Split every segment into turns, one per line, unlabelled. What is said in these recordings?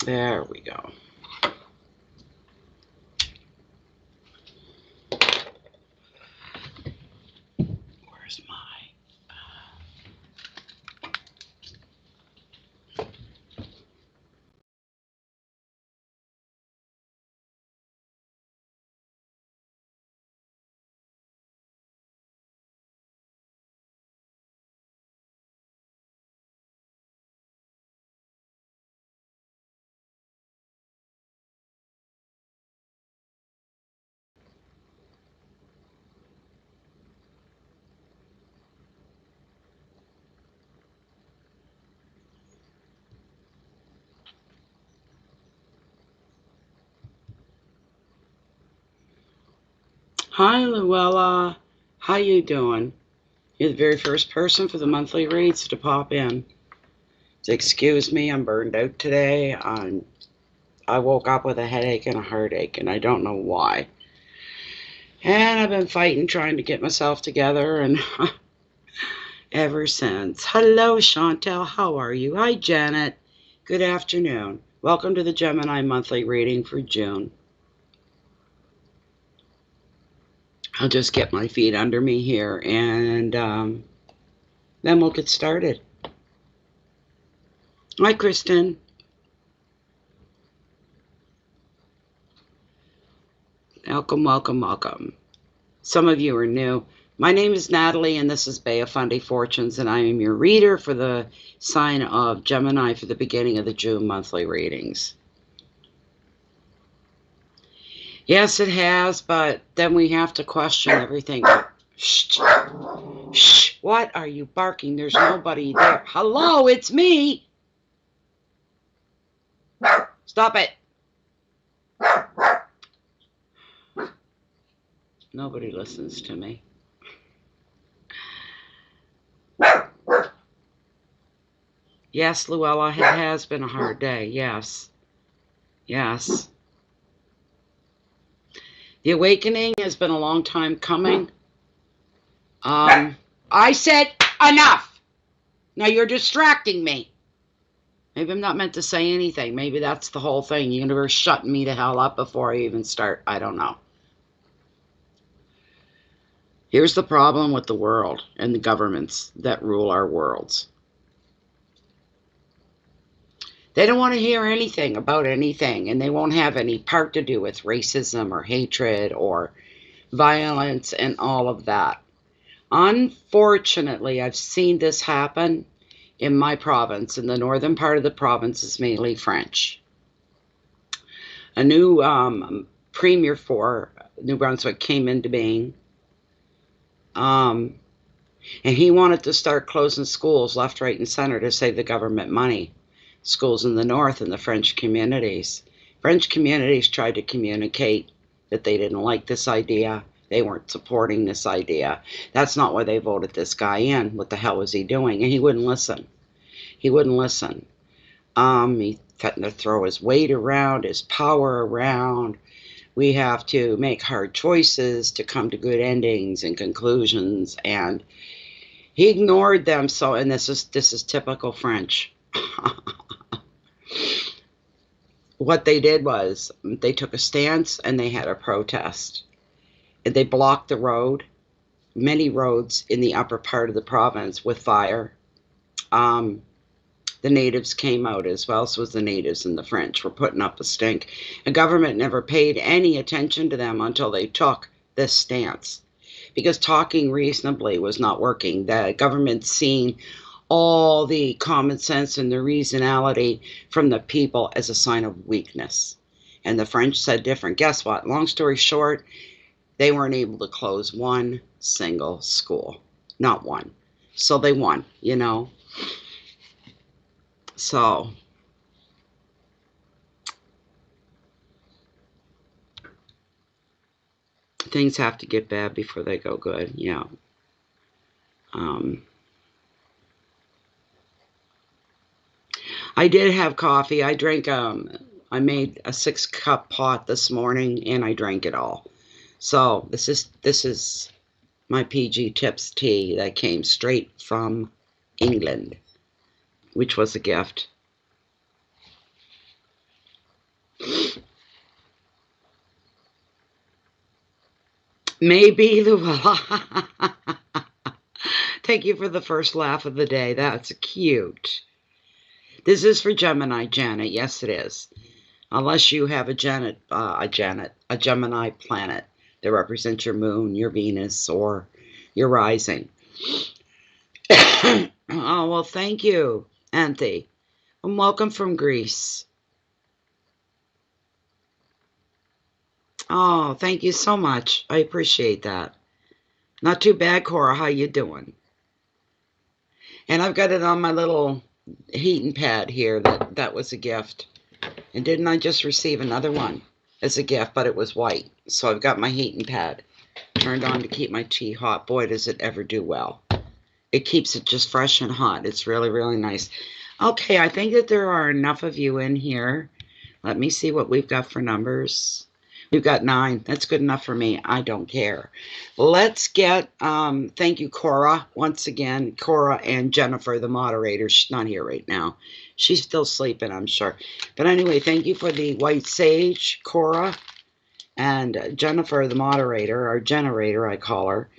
There we go. Where's my... Hi, Luella. How you doing? You're the very first person for the monthly reads to pop in. So excuse me, I'm burned out today. I woke up with a headache and a heartache, and I don't know why. And I've been fighting, trying to get myself together, and ever since. Hello, Chantel. How are you? Hi, Janet. Good afternoon. Welcome to the Gemini monthly reading for June. I'll just get my feet under me here, and then we'll get started. Hi, Kristen. Welcome, welcome, welcome. Some of you are new. My name is Natalie, and this is Bay of Fundy Fortunes, and I am your reader for the sign of Gemini for the beginning of the June monthly readings. Yes, it has, but then we have to question everything. Shh, shh, what are you barking? There's nobody there. Hello, it's me. Stop it. Nobody listens to me. Yes, Luella, it has been a hard day. Yes. Yes. The awakening has been a long time coming. I said enough. Now you're distracting me. Maybe I'm not meant to say anything. Maybe that's the whole thing. The universe shutting me the hell up before I even start. I don't know. Here's the problem with the world and the governments that rule our worlds. They don't want to hear anything about anything, and they won't have any part to do with racism or hatred or violence and all of that. Unfortunately, I've seen this happen in my province. In the northern part of the province is mainly French. A new premier for New Brunswick came into being, and he wanted to start closing schools left, right, and center to save the government money. Schools in the north and the French communities. French communities tried to communicate that they didn't like this idea. They weren't supporting this idea. That's not why they voted this guy in. What the hell was he doing? And he wouldn't listen. He wouldn't listen. He threatened to throw his weight around, his power around. We have to make hard choices to come to good endings and conclusions. And he ignored them. So, and this is typical French. What they did was they took a stance and they had a protest. And they blocked the road, many roads in the upper part of the province with fire. The natives came out as well, so was the natives and the French were putting up a stink. The government never paid any attention to them until they took this stance, because talking reasonably was not working. The government seen all the common sense and the reasonality from the people as a sign of weakness. And the French said different. Guess what? Long story short, they weren't able to close one single school. Not one. So they won, you know. So things have to get bad before they go good, yeah. I did have coffee. I drank, I made a 6-cup pot this morning and I drank it all. So this is my PG Tips tea that came straight from England, which was a gift. Maybe the... Thank you for the first laugh of the day. That's cute. This is for Gemini, Janet. Yes, it is. Unless you have a Gemini planet that represents your moon, your Venus, or your rising. Oh, well, thank you, Anthi. And welcome from Greece. Oh, thank you so much. I appreciate that. Not too bad, Cora. How you doing? And I've got it on my little heating pad here. That was a gift. And didn't I just receive another one as a gift, but it was white. So I've got my heating pad turned on to keep my tea hot. Boy, does it ever do well. It keeps it just fresh and hot. It's really, really nice. Okay, I think that there are enough of you in here. Let me see what we've got for numbers. We've got 9. That's good enough for me. I don't care. Let's get, thank you, Cora. Once again, Cora and Jennifer, the moderator. She's not here right now. She's still sleeping, I'm sure. But anyway, thank you for the white sage, Cora. And Jennifer, the moderator, or generator, I call her.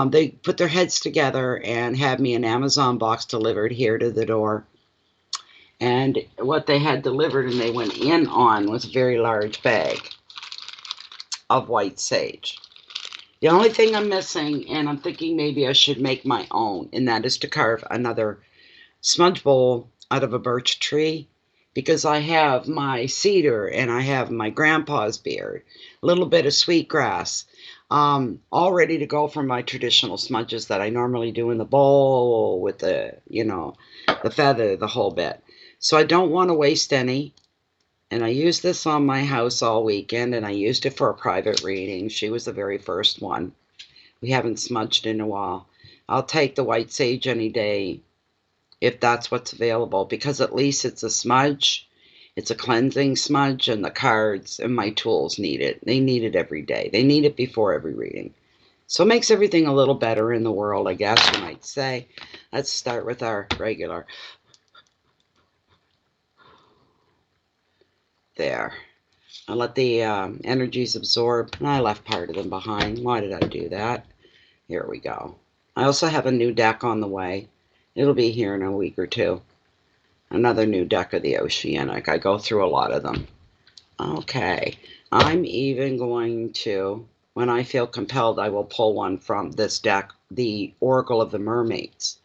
They put their heads together and had me an Amazon box delivered here to the door. And what they had delivered and they went in on was a very large bag of white sage. The only thing I'm missing, and I'm thinking maybe I should make my own, and that is to carve another smudge bowl out of a birch tree, because I have my cedar and I have my grandpa's beard, a little bit of sweetgrass, all ready to go for my traditional smudges that I normally do in the bowl with the, you know, the feather, the whole bit. So I don't want to waste any. And I used this on my house all weekend, and I used it for a private reading. She was the very first one. We haven't smudged in a while. I'll take the white sage any day if that's what's available, because at least it's a smudge. It's a cleansing smudge, and the cards and my tools need it. They need it every day. They need it before every reading. So it makes everything a little better in the world, I guess you might say. Let's start with our regular. There. I'll let the energies absorb. And I left part of them behind. Why did I do that? Here we go. I also have a new deck on the way. It'll be here in a week or two. Another new deck of the Oceanic. I go through a lot of them. Okay. I'm even going to, when I feel compelled, I will pull one from this deck, the Oracle of the Mermaids.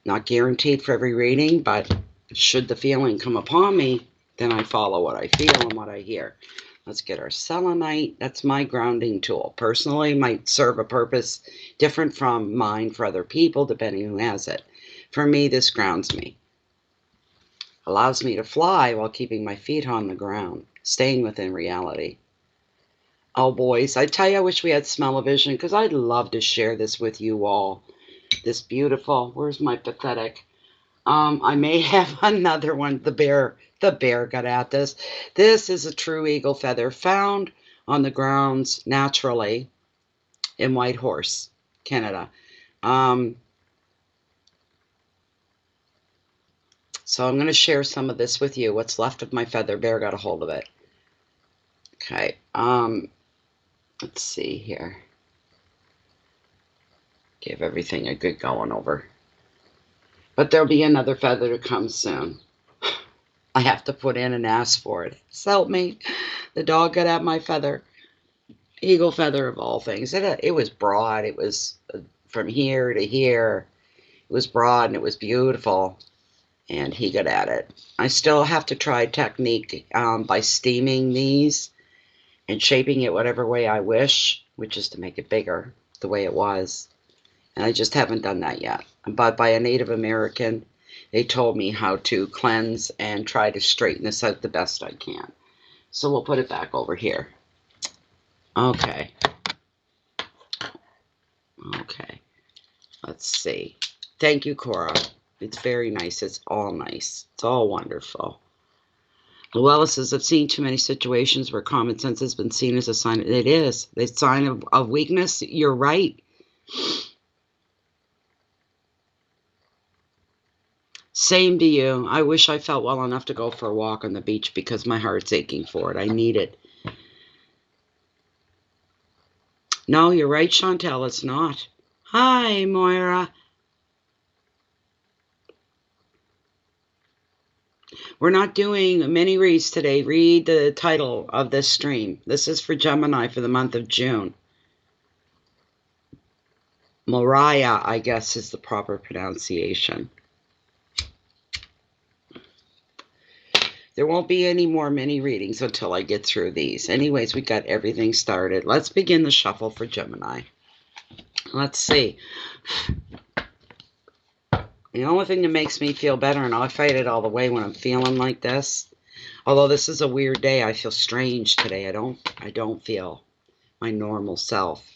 Not guaranteed for every reading, but should the feeling come upon me, then I follow what I feel and what I hear. Let's get our selenite. That's my grounding tool. Personally, might serve a purpose different from mine for other people, depending who has it. For me, this grounds me. Allows me to fly while keeping my feet on the ground, staying within reality. Oh, boys, I tell you, I wish we had smell-o-vision, because I'd love to share this with you all. This beautiful, where's my pathetic? I may have another one. The bear got at this. This is a true eagle feather found on the grounds naturally in Whitehorse, Canada. So I'm going to share some of this with you. What's left of my feather. Bear got a hold of it. Okay. Let's see here. Give everything a good going over. But there'll be another feather to come soon. I have to put in and ask for it. So help me. The dog got at my feather. Eagle feather of all things. It was broad. It was from here to here. It was broad and it was beautiful. And he got at it. I still have to try a technique by steaming these and shaping it whatever way I wish, which is to make it bigger the way it was. And I just haven't done that yet. But by a Native American, they told me how to cleanse and try to straighten this out the best I can. So we'll put it back over here. Okay. Okay. Let's see. Thank you, Cora. It's very nice. It's all nice. It's all wonderful. Luella says, I've seen too many situations where common sense has been seen as a sign. It is. A sign of weakness. You're right. Same to you. I wish I felt well enough to go for a walk on the beach because my heart's aching for it. I need it. No, you're right, Chantel, it's not. Hi, Moira. We're not doing mini reads today. Read the title of this stream. This is for Gemini for the month of June. Mariah, I guess, is the proper pronunciation. There won't be any more mini readings until I get through these. Anyways, we got everything started. Let's begin the shuffle for Gemini. Let's see. The only thing that makes me feel better, and I fight it all the way when I'm feeling like this, although this is a weird day, I feel strange today. I don't feel my normal self.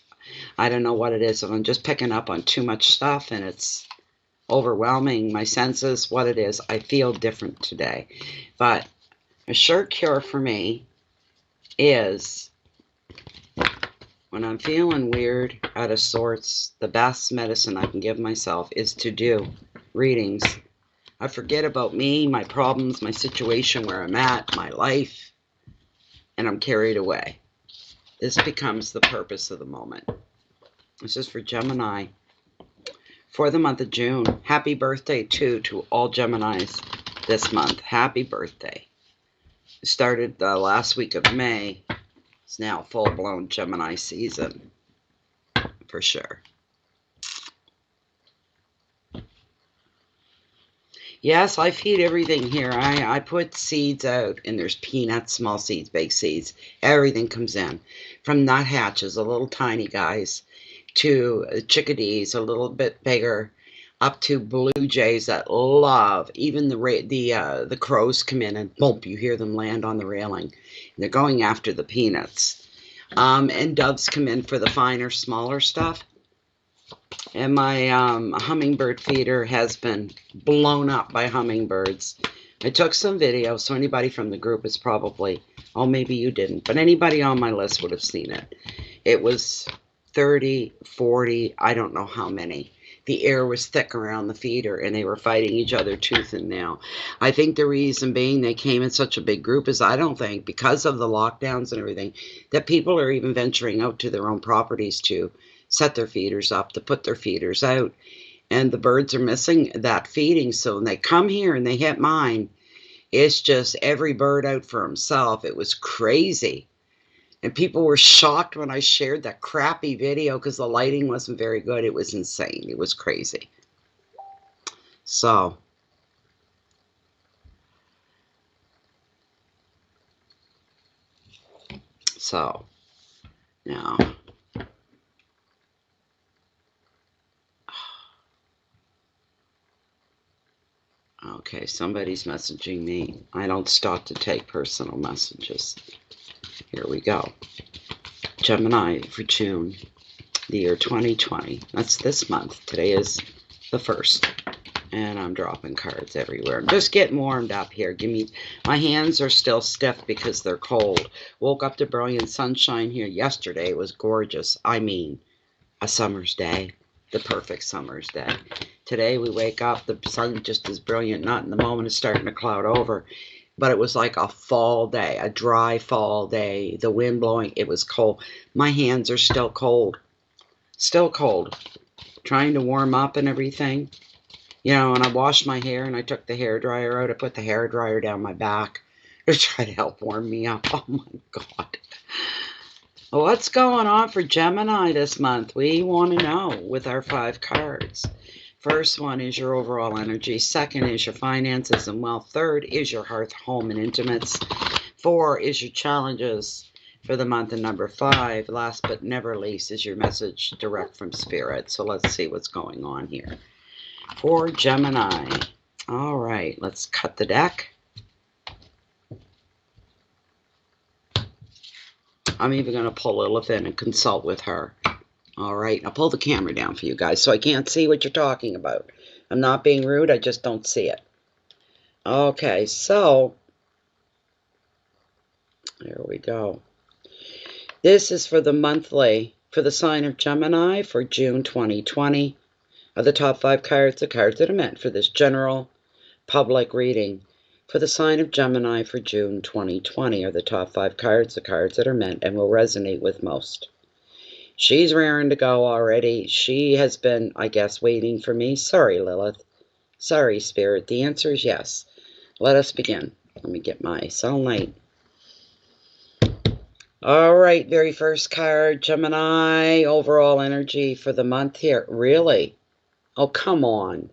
I don't know what it is, and I'm just picking up on too much stuff, and it's overwhelming my senses, what it is. I feel different today. But a sure cure for me is when I'm feeling weird, out of sorts, the best medicine I can give myself is to do readings. I forget about me, my problems, my situation, where I'm at, my life, and I'm carried away. This becomes the purpose of the moment. This is for Gemini for the month of June. Happy birthday, too, to all Geminis this month. Happy birthday. It started the last week of May. It's now full-blown Gemini season, for sure. Yes, I feed everything here. I put seeds out, and there's peanuts, small seeds, big seeds. Everything comes in. From nuthatches, the little tiny guys, to chickadees, a little bit bigger, up to blue jays that love. Even the crows come in, and boom, you hear them land on the railing. They're going after the peanuts. And doves come in for the finer, smaller stuff. And my hummingbird feeder has been blown up by hummingbirds. I took some video, so anybody from the group is probably, oh, maybe you didn't, but anybody on my list would have seen it. It was 30, 40, I don't know how many. The air was thick around the feeder, and they were fighting each other tooth and nail. I think the reason being they came in such a big group is I don't think, because of the lockdowns and everything, that people are even venturing out to their own properties to set their feeders up, to put their feeders out. And the birds are missing that feeding, so when they come here and they hit mine, it's just every bird out for himself. It was crazy. And people were shocked when I shared that crappy video because the lighting wasn't very good. It was insane. It was crazy. So, now, okay, somebody's messaging me. I don't stop to take personal messages. Here we go. Gemini for June, the year 2020. That's this month. Today is the 1st. And I'm dropping cards everywhere. I'm just getting warmed up here. My hands are still stiff because they're cold. Woke up to brilliant sunshine here yesterday. It was gorgeous. I mean, a summer's day. The perfect summer's day. Today we wake up, the sun just is brilliant. Not in the moment it's starting to cloud over. But it was like a fall day, a dry fall day. The wind blowing, it was cold. My hands are still cold. Still cold. Trying to warm up and everything. You know, and I washed my hair and I took the hair dryer out. I put the hair dryer down my back to try to help warm me up. Oh my God. What's going on for Gemini this month? We want to know with our 5 cards. First one is your overall energy. Second is your finances and wealth. Third is your hearth, home, and intimates. 4 is your challenges for the month. And number 5, last but never least, is your message direct from Spirit. So let's see what's going on here for Gemini. All right, let's cut the deck. I'm even going to pull Lilith in and consult with her. All right, I'll pull the camera down for you guys so I can't see what you're talking about. I'm not being rude, I just don't see it. Okay, so there we go. This is for the monthly, for the sign of Gemini for June 2020. Of the top 5 cards, the cards that are meant for this general public reading. For the sign of Gemini for June 2020 are the top 5 cards, the cards that are meant and will resonate with most. She's raring to go already. She has been, I guess, waiting for me. Sorry, Lilith. Sorry, Spirit. The answer is yes. Let us begin. Let me get my sunlight. All right, very first card, Gemini. Overall energy for the month here. Really? Oh, come on.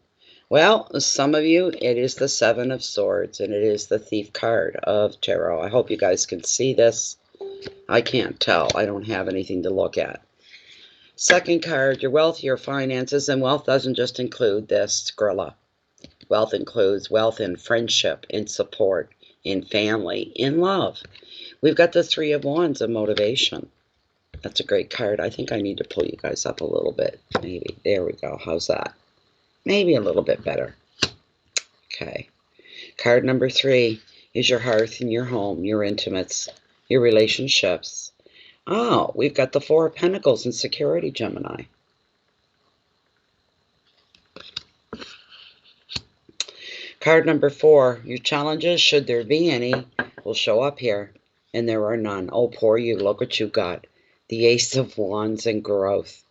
Well, some of you, it is the Seven of Swords, and it is the Thief card of Tarot. I hope you guys can see this. I can't tell. I don't have anything to look at. Second card, your wealth, your finances, and wealth doesn't just include this, Skrilla. Wealth includes wealth in friendship, in support, in family, in love. We've got the Three of Wands of motivation. That's a great card. I think I need to pull you guys up a little bit. Maybe. There we go. How's that? Maybe a little bit better. Okay. Card number 3 is your hearth and your home, your intimates, your relationships. Oh, we've got the Four of Pentacles and security, Gemini. Card number 4, your challenges, should there be any, will show up here. And there are none. Oh, poor you. Look what you got. The Ace of Wands and growth.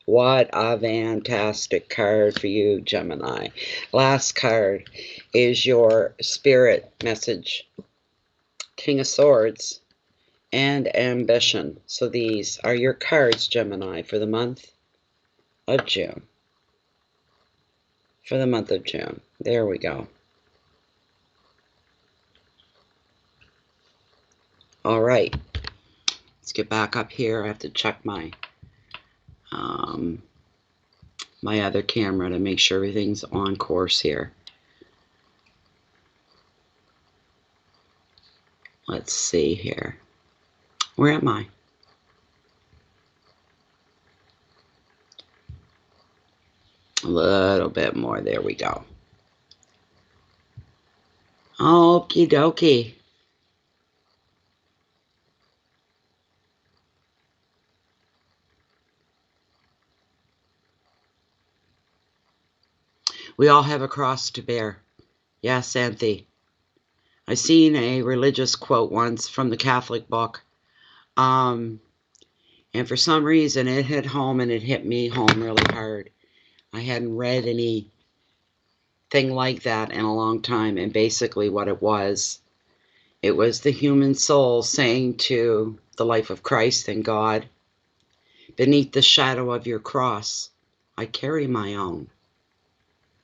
What a fantastic card for you, Gemini. Last card is your spirit message. King of Swords and ambition. So these are your cards, Gemini, for the month of June. For the month of June. There we go. All right. Let's get back up here. I have to check my my other camera to make sure everything's on course here. Let's see here. Where am I? A little bit more. There we go. Okie dokie. We all have a cross to bear. Yes, Anthe. I seen a religious quote once from the Catholic book. And for some reason it hit home, and it hit me home really hard. I hadn't read anything like that in a long time. And basically what it was the human soul saying to the life of Christ and God, beneath the shadow of your cross, I carry my own.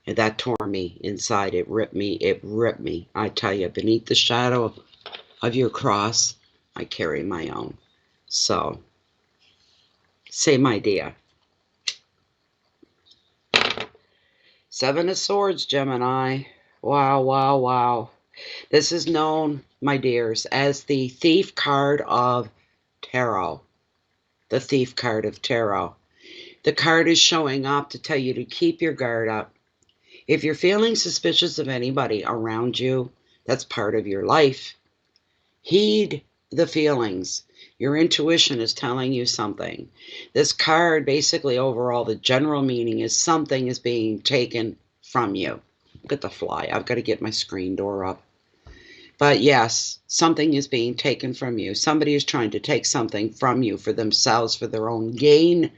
And that tore me inside. It ripped me. I tell you, beneath the shadow of your cross, I carry my own. So, same idea. Seven of Swords, Gemini. Wow, wow, wow. This is known, my dears, as the Thief card of Tarot. The Thief card of Tarot. The card is showing up to tell you to keep your guard up. If you're feeling suspicious of anybody around you, that's part of your life. Heed the feelings. Your intuition is telling you something. This card, basically overall, the general meaning is something is being taken from you. Look at the fly. I've got to get my screen door up. But yes, something is being taken from you. Somebody is trying to take something from you for themselves, for their own gain.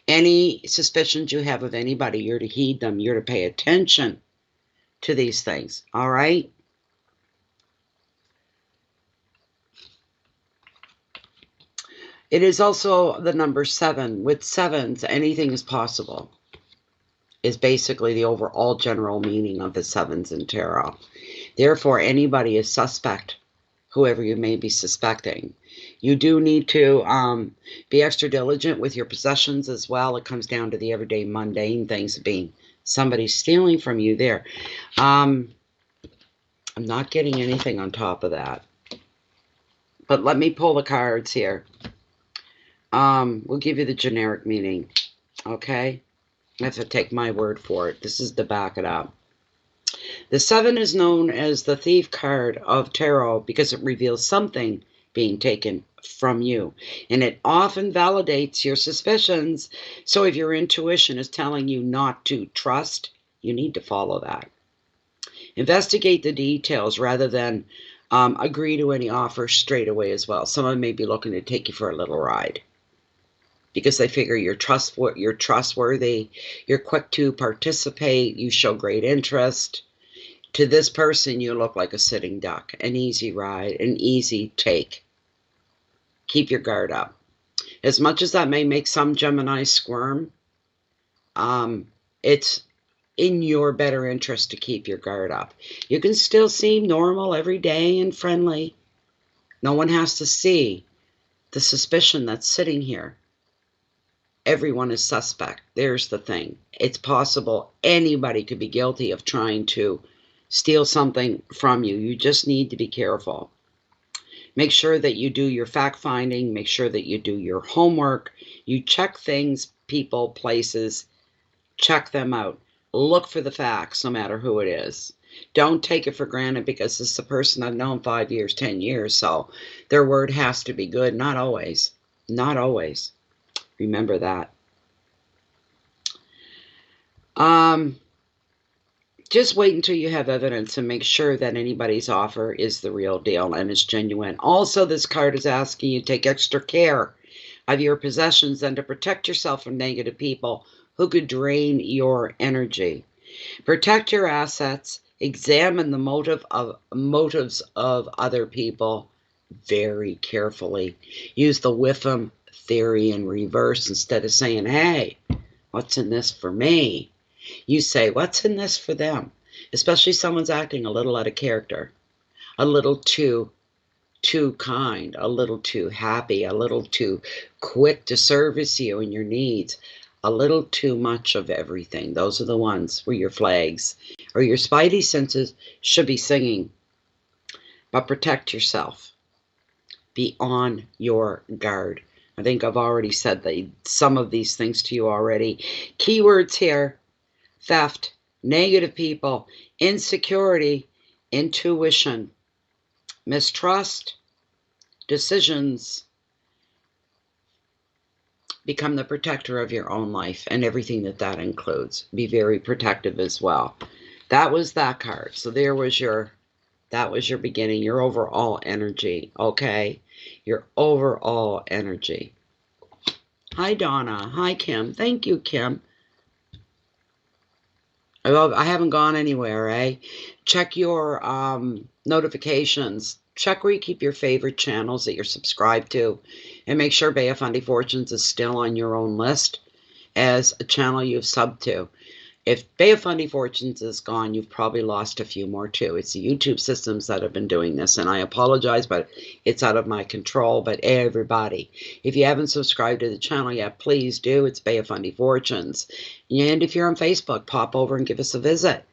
Any suspicions you have of anybody, you're to heed them. You're to pay attention to these things. All right? It is also the number 7. With 7s, anything is possible. Is basically the overall general meaning of the 7s in tarot. Therefore, anybody is suspect, whoever you may be suspecting. You do need to be extra diligent with your possessions as well. It comes down to the everyday mundane things being somebody stealing from you there. I'm not getting anything on top of that. But let me pull the cards here. We'll give you the generic meaning. Okay? I have to take my word for it. This is to back it up. The 7 is known as the Thief card of Tarot because it reveals something being taken from you. And it often validates your suspicions. So if your intuition is telling you not to trust, you need to follow that. Investigate the details rather than agree to any offer straight away as well. Someone may be looking to take you for a little ride. because they figure you're trustworthy, you're quick to participate, you show great interest. To this person, you look like a sitting duck, an easy ride, an easy take. Keep your guard up. As much as that may make some Geminis squirm, it's in your better interest to keep your guard up. You can still seem normal every day and friendly. No one has to see the suspicion that's sitting here. Everyone is suspect. There's the thing. It's possible anybody could be guilty of trying to steal something from you. You just need to be careful. Make sure that you do your fact-finding. Make sure that you do your homework. You check things, people, places. Check them out. Look for the facts, no matter who it is. Don't take it for granted because it's a person I've known 5 years, 10 years, so their word has to be good. Not always. Not always. Remember that. Just wait until you have evidence and make sure that anybody's offer is the real deal and is genuine. Also, this card is asking you to take extra care of your possessions and to protect yourself from negative people who could drain your energy. Protect your assets. Examine the motives of other people very carefully. Use the Witham theory in reverse. Instead of saying, hey, what's in this for me? You say, what's in this for them? Especially someone's acting a little out of character, a little too kind, a little too happy, a little too quick to service you and your needs, a little too much of everything. Those are the ones where your flags or your spidey senses should be singing. But protect yourself. Be on your guard. I think I've already said some of these things to you already. Keywords here: theft, negative people, insecurity, intuition, mistrust, decisions. Become the protector of your own life and everything that includes. Be very protective as well. That was that card. So that was your beginning, your overall energy, okay? Your overall energy. Hi, Donna. Hi, Kim. Thank you, Kim. I haven't gone anywhere, eh? Check your notifications. Check where you keep your favorite channels that you're subscribed to. And make sure Bay of Fundy Fortunes is still on your own list as a channel you've subbed to. If Bay of Fundy Fortunes is gone, you've probably lost a few more too. It's the YouTube systems that have been doing this, and I apologize, but it's out of my control. But everybody, if you haven't subscribed to the channel yet, please do. It's Bay of Fundy Fortunes. And if you're on Facebook, pop over and give us a visit.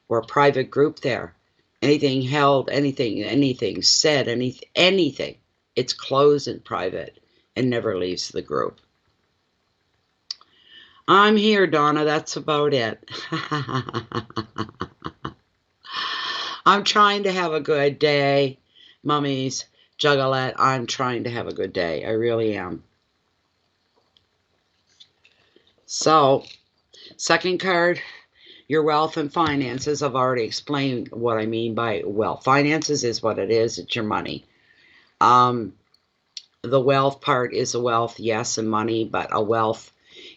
We're a private group there. Anything held, anything said, anything, it's closed and private and never leaves the group. I'm here, Donna. That's about it. I'm trying to have a good day. Mummies, Juggalette, I'm trying to have a good day. I really am. So, second card, your wealth and finances. I've already explained what I mean by wealth. Finances is what it is. It's your money. The wealth part is a wealth, yes, and money, but a wealth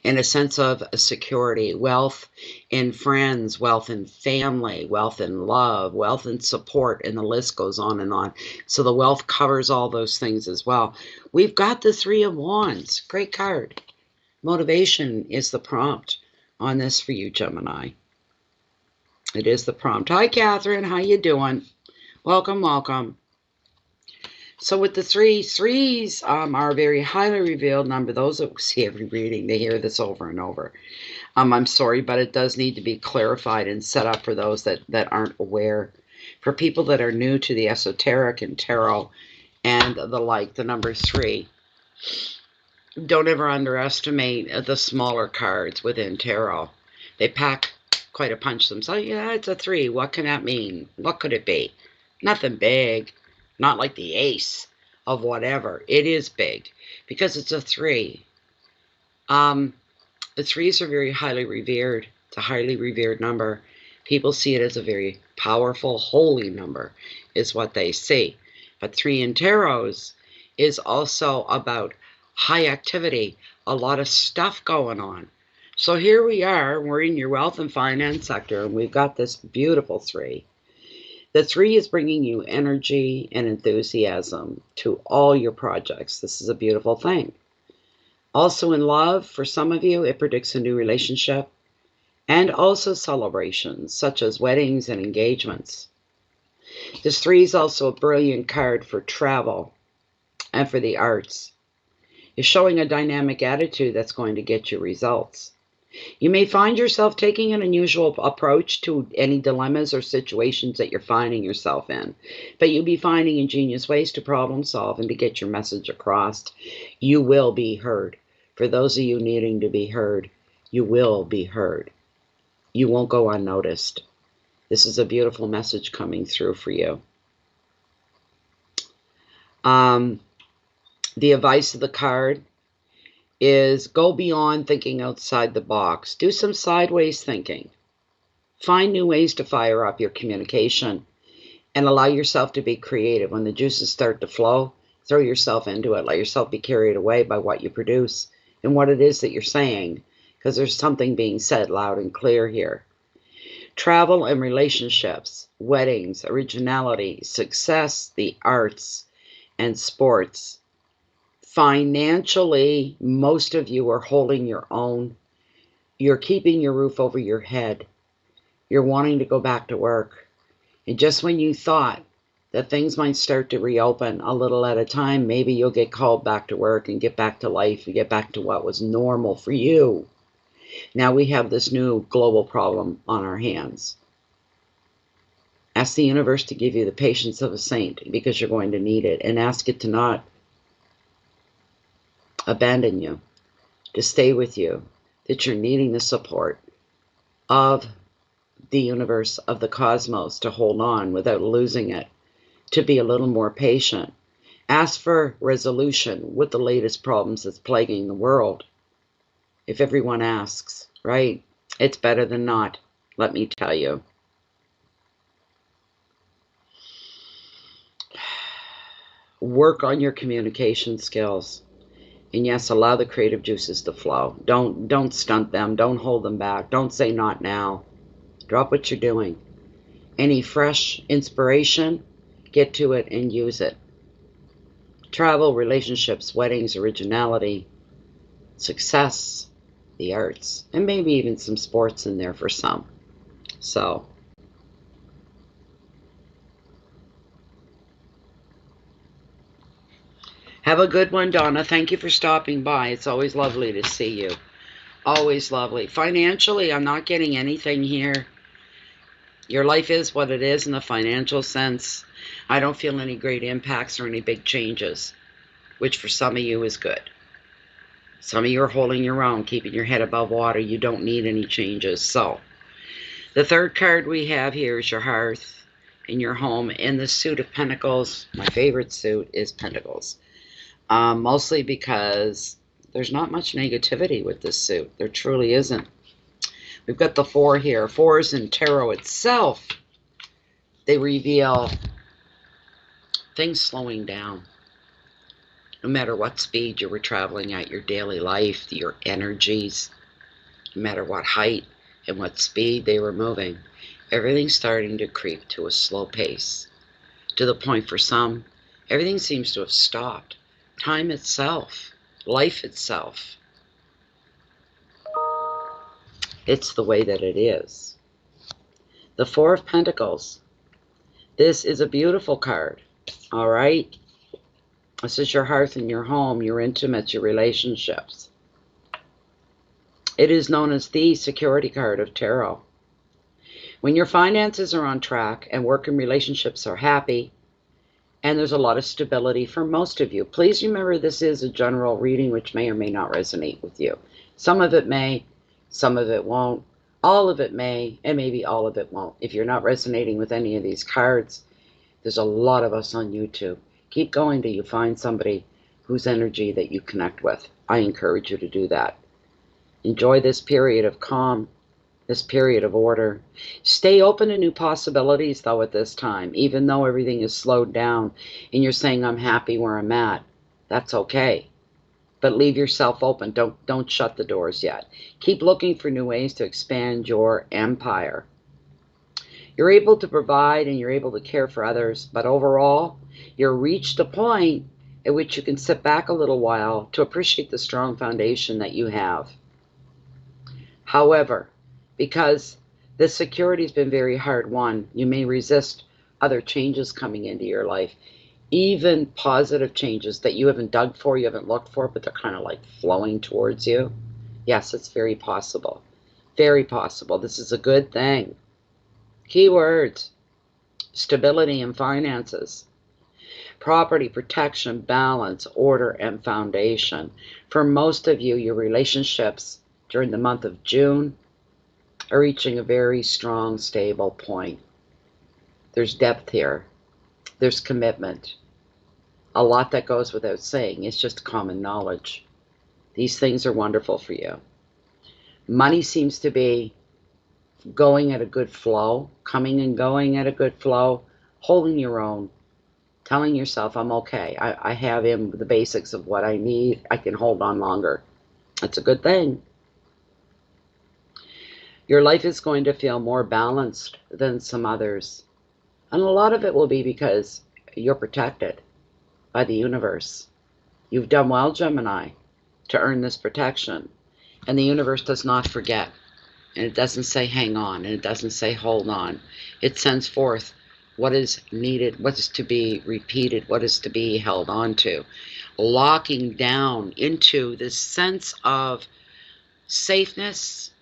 in a sense of security, wealth in friends, wealth in family, wealth in love, wealth in support, and the list goes on and on. So the wealth covers all those things as well. We've got the Three of Wands. Great card. Motivation is the prompt on this for you, Gemini. It is the prompt. Hi, Catherine. How you doing? Welcome, welcome. So with the threes are a very highly revealed number. Those that see every reading, they hear this over and over. I'm sorry, but it does need to be clarified and set up for those that aren't aware. For people that are new to the esoteric and tarot and the like, the number 3. Don't ever underestimate the smaller cards within tarot. They pack quite a punch themselves. Yeah, it's a 3. What can that mean? What could it be? Nothing big. Not like the ace of whatever. It is big because it's a 3. The 3s are very highly revered. It's a highly revered number. People see it as a very powerful, holy number is what they see. But 3 in tarots is also about high activity, a lot of stuff going on. So here we are, we're in your wealth and finance sector, and we've got this beautiful 3. The 3 is bringing you energy and enthusiasm to all your projects. This is a beautiful thing. Also in love, for some of you, it predicts a new relationship and also celebrations such as weddings and engagements. This 3 is also a brilliant card for travel and for the arts. It's showing a dynamic attitude that's going to get you results. You may find yourself taking an unusual approach to any dilemmas or situations that you're finding yourself in, but you'll be finding ingenious ways to problem solve and to get your message across. You will be heard. For those of you needing to be heard, you will be heard. You won't go unnoticed. This is a beautiful message coming through for you. The advice of the card is go beyond thinking outside the box. Do some sideways thinking. Find new ways to fire up your communication and allow yourself to be creative. When the juices start to flow, throw yourself into it. Let yourself be carried away by what you produce and what it is that you're saying, because there's something being said loud and clear here. Travel and relationships, weddings, originality, success, the arts, and sports. Financially, most of you are holding your own. You're keeping your roof over your head. You're wanting to go back to work. And just when you thought that things might start to reopen a little at a time, maybe you'll get called back to work and get back to life and get back to what was normal for you. Now we have this new global problem on our hands. Ask the universe to give you the patience of a saint, because you're going to need it, and ask it to not abandon you, to stay with you, that you're needing the support of the universe, of the cosmos, to hold on without losing it, to be a little more patient. Ask for resolution with the latest problems that's plaguing the world. If everyone asks, right? It's better than not, let me tell you. Work on your communication skills. And yes, allow the creative juices to flow. Don't stunt them. Don't hold them back. Don't say not now. Drop what you're doing. Any fresh inspiration, get to it and use it. Travel, relationships, weddings, originality, success, the arts, and maybe even some sports in there for some. So, have a good one, Donna. Thank you for stopping by. It's always lovely to see you. Always lovely. Financially, I'm not getting anything here. Your life is what it is in the financial sense. I don't feel any great impacts or any big changes, which for some of you is good. Some of you are holding your own, keeping your head above water. You don't need any changes. So, the third card we have here is your hearth in your home. In the suit of pentacles, my favorite suit is pentacles. Mostly because there's not much negativity with this suit. There truly isn't. We've got the 4 here. 4s in tarot itself, they reveal things slowing down. No matter what speed you were traveling at, your daily life, your energies, no matter what height and what speed they were moving, everything's starting to creep to a slow pace. To the point for some, everything seems to have stopped. Time itself, life itself. It's the way that it is. The 4 of Pentacles. This is a beautiful card. All right. This is your hearth in your home, your intimates, your relationships. It is known as the security card of tarot. When your finances are on track and work and relationships are happy, and there's a lot of stability for most of you. Please remember, this is a general reading which may or may not resonate with you. Some of it may, some of it won't. All of it may, and maybe all of it won't. If you're not resonating with any of these cards, there's a lot of us on YouTube. Keep going till you find somebody whose energy that you connect with. I encourage you to do that. Enjoy this period of calm, this period of order. Stay open to new possibilities, though, at this time. Even though everything is slowed down and you're saying, I'm happy where I'm at, that's okay. but leave yourself open. Don't shut the doors yet. Keep looking for new ways to expand your empire. You're able to provide and you're able to care for others, but overall, you've reached a point at which you can sit back a little while to appreciate the strong foundation that you have. However, because this security has been very hard won, you may resist other changes coming into your life, even positive changes that you haven't dug for, you haven't looked for, but they're kind of like flowing towards you. Yes, it's very possible. Very possible. This is a good thing. Keywords: stability and finances, property, protection, balance, order, and foundation. For most of you, your relationships during the month of June are reaching a very strong, stable point. There's depth here. There's commitment. A lot that goes without saying. It's just common knowledge. These things are wonderful for you. Money seems to be going at a good flow, coming and going at a good flow, holding your own, telling yourself, I'm okay. I have in the basics of what I need. I can hold on longer. That's a good thing. Your life is going to feel more balanced than some others. And a lot of it will be because you're protected by the universe. You've done well, Gemini, to earn this protection. And the universe does not forget. And it doesn't say hang on, and it doesn't say hold on. It sends forth what is needed, what is to be repeated, what is to be held on to. Locking down into this sense of safeness,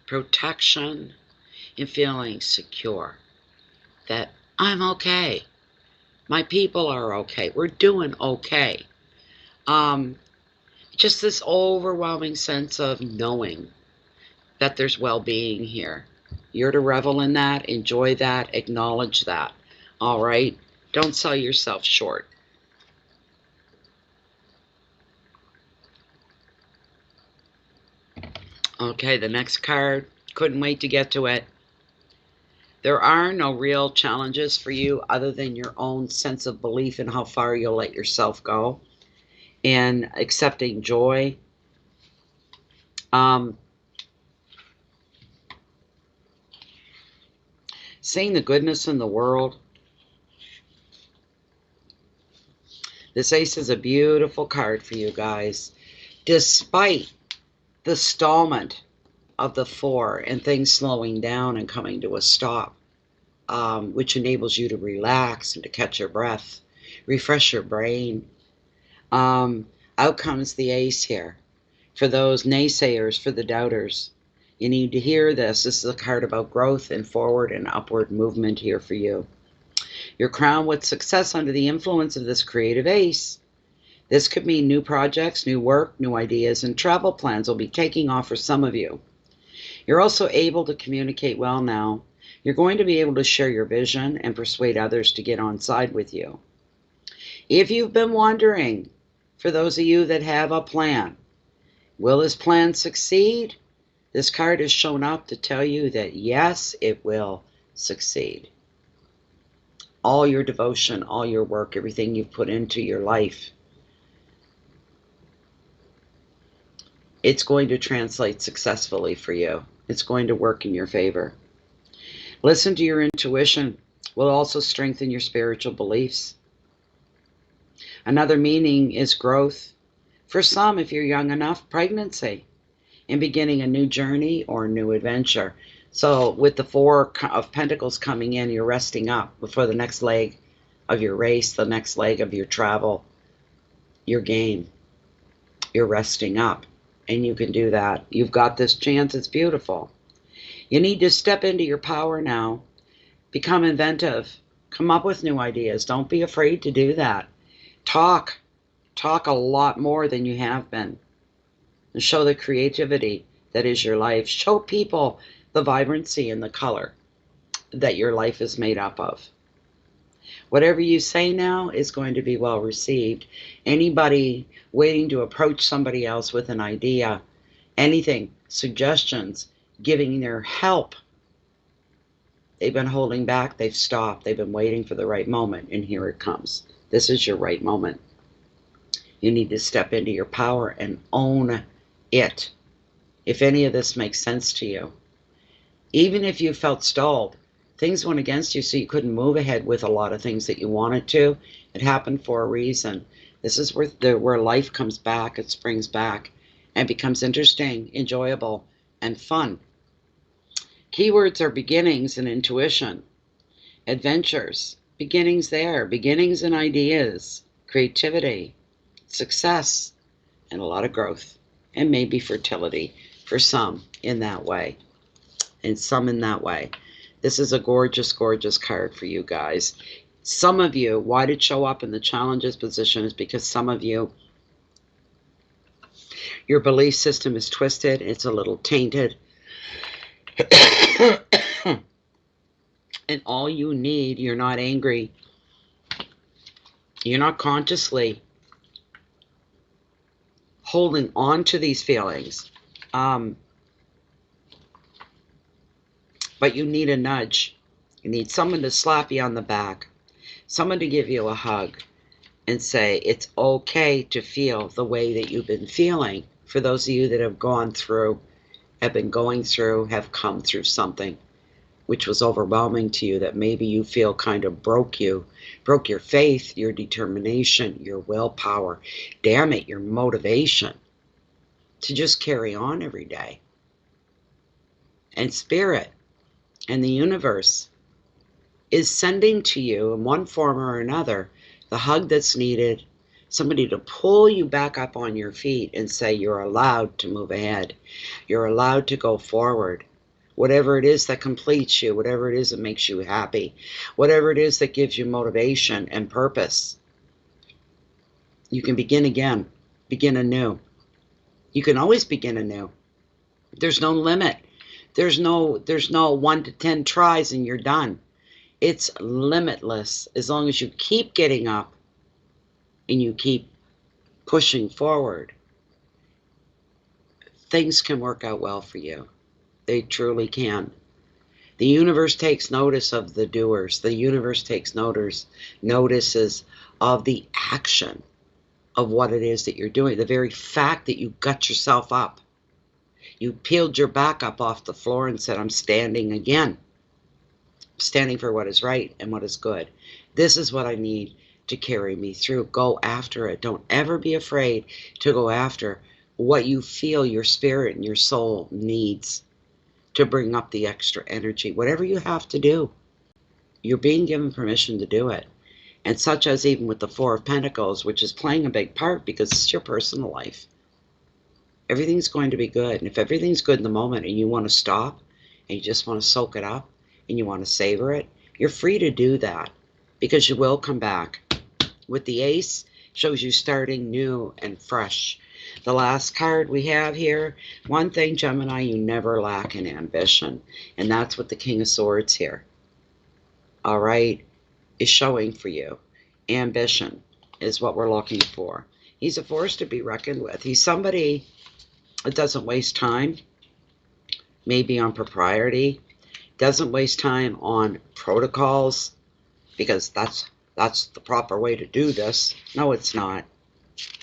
protection, and feeling secure. That I'm okay. My people are okay. We're doing okay. Just this overwhelming sense of knowing that there's well-being here. You're to revel in that, enjoy that, acknowledge that. All right? Don't sell yourself short. Okay, the next card. Couldn't wait to get to it. There are no real challenges for you other than your own sense of belief in how far you'll let yourself go and accepting joy. Seeing the goodness in the world. This ace is a beautiful card for you guys. Despite the stallment of the 4 and things slowing down and coming to a stop, which enables you to relax and to catch your breath, refresh your brain. Out comes the ace here. For those naysayers, for the doubters, you need to hear this. This is a card about growth and forward and upward movement here for you. You're crowned with success under the influence of this creative ace. This could mean new projects, new work, new ideas, and travel plans will be taking off for some of you. You're also able to communicate well now. You're going to be able to share your vision and persuade others to get on side with you. If you've been wondering, for those of you that have a plan, will this plan succeed? This card has shown up to tell you that yes, it will succeed. All your devotion, all your work, everything you've put into your life, it's going to translate successfully for you. It's going to work in your favor. Listen to your intuition. Will also strengthen your spiritual beliefs. Another meaning is growth. For some, if you're young enough, pregnancy and beginning a new journey or a new adventure. So with the 4 of Pentacles coming in, you're resting up before the next leg of your race, the next leg of your travel, your game. You're resting up, and you can do that. You've got this chance. It's beautiful. You need to step into your power now. Become inventive. Come up with new ideas. Don't be afraid to do that. Talk a lot more than you have been. And show the creativity that is your life. Show people the vibrancy and the color that your life is made up of. Whatever you say now is going to be well received. Anybody waiting to approach somebody else with an idea, anything, suggestions, giving their help, they've been holding back, they've stopped, they've been waiting for the right moment, and here it comes. This is your right moment. You need to step into your power and own it. If any of this makes sense to you, even if you felt stalled, things went against you so you couldn't move ahead with a lot of things that you wanted to. It happened for a reason. This is where life comes back, it springs back, and becomes interesting, enjoyable, and fun. Keywords are beginnings and intuition, adventures, beginnings there, beginnings and ideas, creativity, success, and a lot of growth, and maybe fertility for some in that way, and some in that way. This is a gorgeous, gorgeous card for you guys. Some of you, why did it show up in the challenges position is because some of you, your belief system is twisted, it's a little tainted. And all you need, you're not angry, you're not consciously holding on to these feelings, but you need a nudge. You need someone to slap you on the back, someone to give you a hug and say it's okay to feel the way that you've been feeling. For those of you that have gone through, have been going through, have come through something which was overwhelming to you, that maybe you feel kind of broke your faith, your determination, your willpower, damn it, your motivation to just carry on every day. And Spirit and the universe is sending to you in one form or another the hug that's needed, somebody to pull you back up on your feet and say you're allowed to move ahead. You're allowed to go forward. Whatever it is that completes you, whatever it is that makes you happy, whatever it is that gives you motivation and purpose, you can begin again, begin anew. You can always begin anew. There's no limit. There's no 1 to 10 tries and you're done. It's limitless as long as you keep getting up and you keep pushing forward. Things can work out well for you. They truly can. The universe takes notice of the doers. The universe takes notices of the action of what it is that you're doing. The very fact that you got yourself up. You peeled your back up off the floor and said, I'm standing again. Standing for what is right and what is good. This is what I need to carry me through. Go after it. Don't ever be afraid to go after what you feel your spirit and your soul needs to bring up the extra energy. Whatever you have to do, you're being given permission to do it. And such as even with the Four of Pentacles, which is playing a big part because it's your personal life. Everything's going to be good. And if everything's good in the moment and you want to stop and you just want to soak it up and you want to savor it, you're free to do that because you will come back. With the Ace, shows you starting new and fresh. The last card we have here, one thing, Gemini, you never lack in ambition. And that's what the King of Swords here, all right, is showing for you. Ambition is what we're looking for. He's a force to be reckoned with. He's somebody that doesn't waste time, maybe on propriety, doesn't waste time on protocols, because that's the proper way to do this. No, it's not.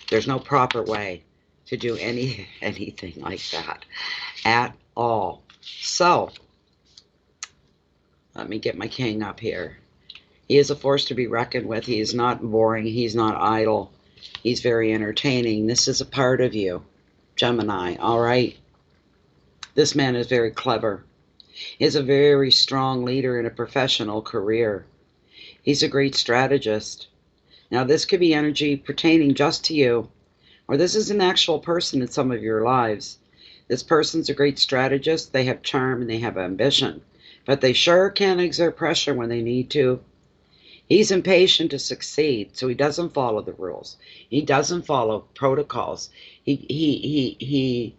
There's no proper way to do anything like that at all. So, let me get my king up here. He is a force to be reckoned with. He is not boring. He's not idle. He's very entertaining. This is a part of you, Gemini, all right? This man is very clever. He's a very strong leader in a professional career. He's a great strategist. Now, this could be energy pertaining just to you, or this is an actual person in some of your lives. This person's a great strategist. They have charm and they have ambition, but they sure can exert pressure when they need to. He's impatient to succeed, so he doesn't follow the rules. He doesn't follow protocols. He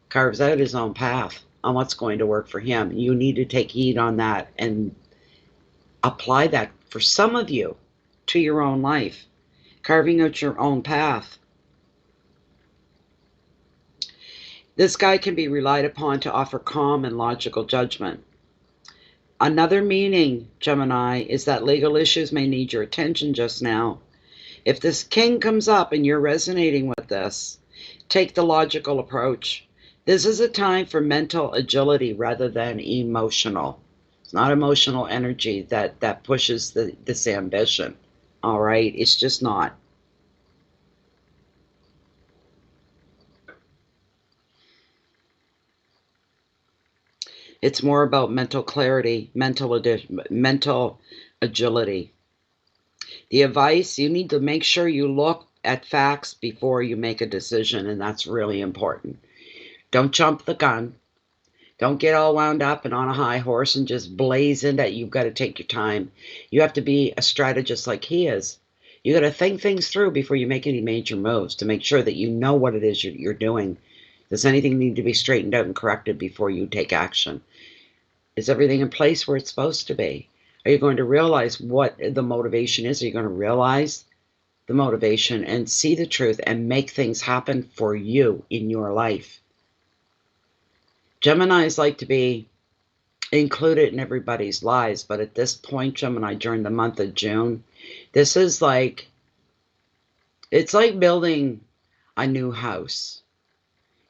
carves out his own path on what's going to work for him. You need to take heed on that and apply that for some of you to your own life. Carving out your own path. This guy can be relied upon to offer calm and logical judgment. Another meaning, Gemini, is that legal issues may need your attention just now. If this king comes up and you're resonating with this, take the logical approach. This is a time for mental agility rather than emotional. It's not emotional energy that pushes this ambition. All right? It's just not. It's more about mental clarity, mental agility. The advice, you need to make sure you look at facts before you make a decision, and that's really important. Don't jump the gun. Don't get all wound up and on a high horse and just blaze into it. You've got to take your time. You have to be a strategist like he is. You got to think things through before you make any major moves to make sure that you know what it is you're doing. Does anything need to be straightened out and corrected before you take action? Is everything in place where it's supposed to be? Are you going to realize what the motivation is? Are you going to realize the motivation and see the truth and make things happen for you in your life? Geminis like to be included in everybody's lives, but at this point, Gemini, during the month of June, this is like, it's like building a new house.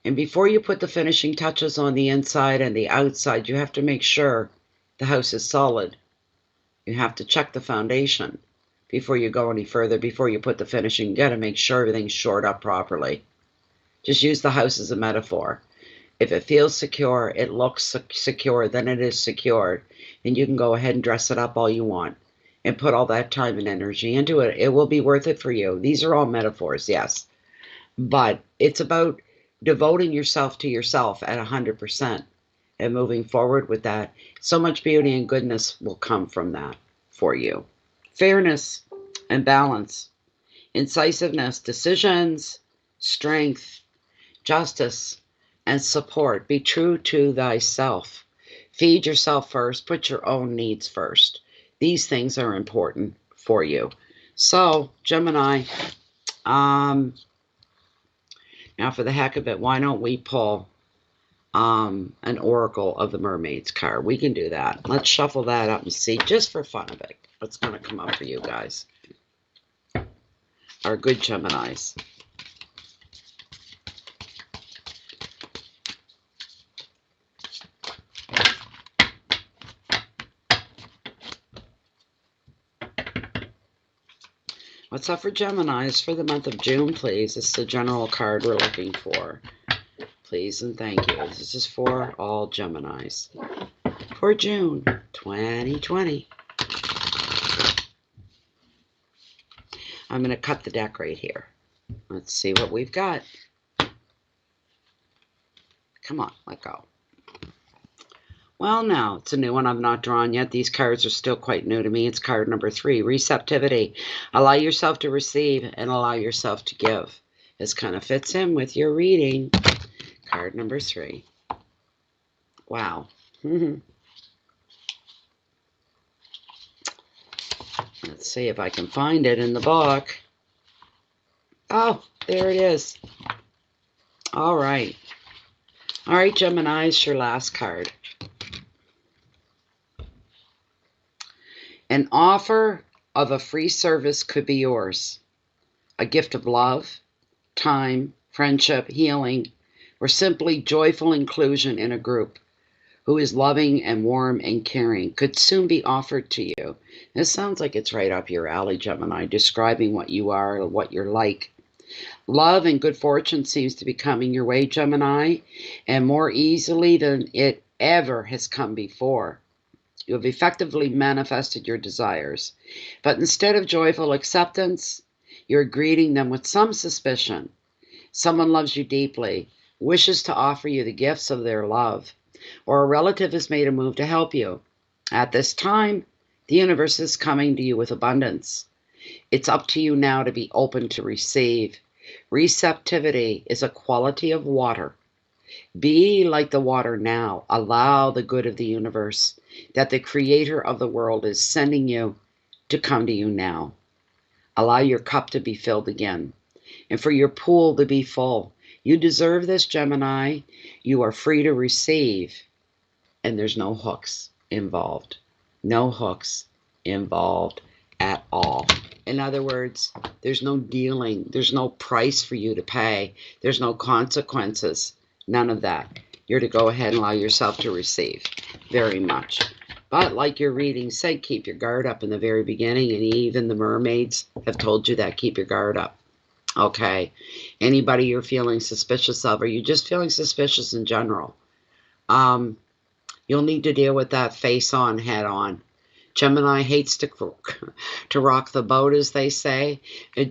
And before you put the finishing touches on the inside and the outside, you have to make sure the house is solid. You have to check the foundation before you go any further. Before you put the finishing, you got to make sure everything's shored up properly. Just use the house as a metaphor. If it feels secure, it looks secure, then it is secured. And you can go ahead and dress it up all you want and put all that time and energy into it. It will be worth it for you. These are all metaphors, yes. But it's about devoting yourself to yourself at 100% and moving forward with that. So much beauty and goodness will come from that for you. Fairness and balance, incisiveness, decisions, strength, justice, and support. Be true to thyself. Feed yourself first. Put your own needs first. These things are important for you. So, Gemini, now for the heck of it, why don't we pull an Oracle of the Mermaids card? We can do that. Let's shuffle that up and see, just for fun of it, what's going to come up for you guys. Our good Geminis. What's up for Geminis for the month of June, please? This is the general card we're looking for. Please and thank you. This is for all Geminis for June 2020. I'm going to cut the deck right here. Let's see what we've got. Come on, let go. Well, now, it's a new one I've not drawn yet. These cards are still quite new to me. It's card number 3, receptivity. Allow yourself to receive and allow yourself to give. This kind of fits in with your reading. Card number 3. Wow. Let's see if I can find it in the book. Oh, there it is. All right. All right, Gemini, it's your last card. An offer of a free service could be yours. A gift of love, time, friendship, healing, or simply joyful inclusion in a group who is loving and warm and caring could soon be offered to you. This sounds like it's right up your alley, Gemini, describing what you are or what you're like. Love and good fortune seems to be coming your way, Gemini, and more easily than it ever has come before. You have effectively manifested your desires, but instead of joyful acceptance, you're greeting them with some suspicion. Someone loves you deeply, wishes to offer you the gifts of their love, or a relative has made a move to help you. At this time, the universe is coming to you with abundance. It's up to you now to be open to receive. Receptivity is a quality of water. Be like the water now. Allow the good of the universe that the creator of the world is sending you to come to you now. Allow your cup to be filled again and for your pool to be full. You deserve this, Gemini. You are free to receive, and there's no hooks involved. No hooks involved at all. In other words, there's no dealing. There's no price for you to pay. There's no consequences. None of that. You're to go ahead and allow yourself to receive very much. But like your reading said, keep your guard up in the very beginning, and even the mermaids have told you that. Keep your guard up. Okay? Anybody you're feeling suspicious of, or you're just feeling suspicious in general, you'll need to deal with that face on, head on. Gemini hates to rock the boat, as they say.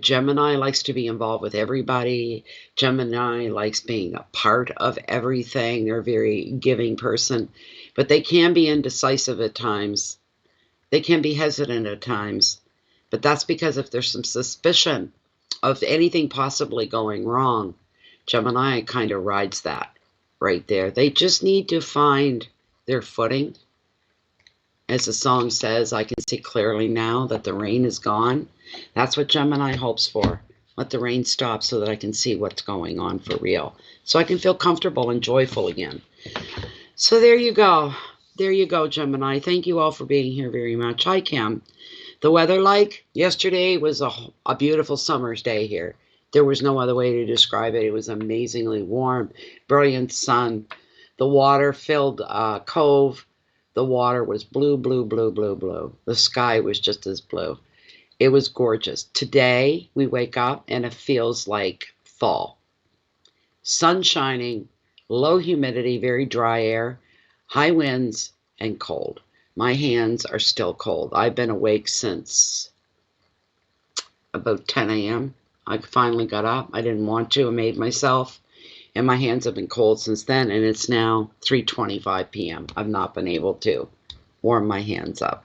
Gemini likes to be involved with everybody. Gemini likes being a part of everything. They're a very giving person. But they can be indecisive at times. They can be hesitant at times. But that's because if there's some suspicion of anything possibly going wrong, Gemini kind of rides that right there. They just need to find their footing. As the song says, I can see clearly now that the rain is gone. That's what Gemini hopes for. Let the rain stop so that I can see what's going on for real. So I can feel comfortable and joyful again. So there you go. There you go, Gemini. Thank you all for being here very much. Hi, Kim. The weather like? Yesterday was a beautiful summer's day here. There was no other way to describe it. It was amazingly warm, brilliant sun. The water filled a cove. The water was blue, blue, blue, blue, blue. The sky was just as blue. It was gorgeous. Today, we wake up and it feels like fall. Sun shining, low humidity, very dry air, high winds, and cold. My hands are still cold. I've been awake since about 10 a.m. I finally got up. I didn't want to. I made myself. And my hands have been cold since then, and it's now 3:25 p.m. I've not been able to warm my hands up.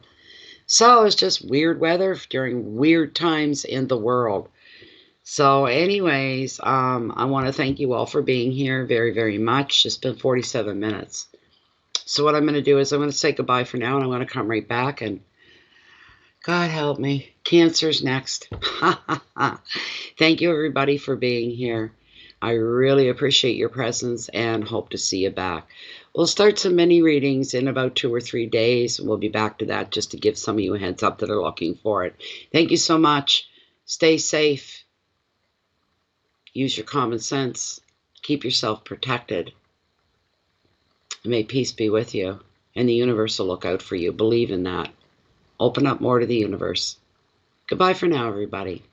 So it's just weird weather during weird times in the world. So anyways, I want to thank you all for being here very, very much. It's been 47 minutes. So what I'm going to do is I'm going to say goodbye for now, and I'm going to come right back, and God help me, Cancer's next. Thank you, everybody, for being here. I really appreciate your presence and hope to see you back. We'll start some mini readings in about 2 or 3 days. We'll be back to that just to give some of you a heads up that are looking for it. Thank you so much. Stay safe. Use your common sense. Keep yourself protected. May peace be with you. And the universe will look out for you. Believe in that. Open up more to the universe. Goodbye for now, everybody.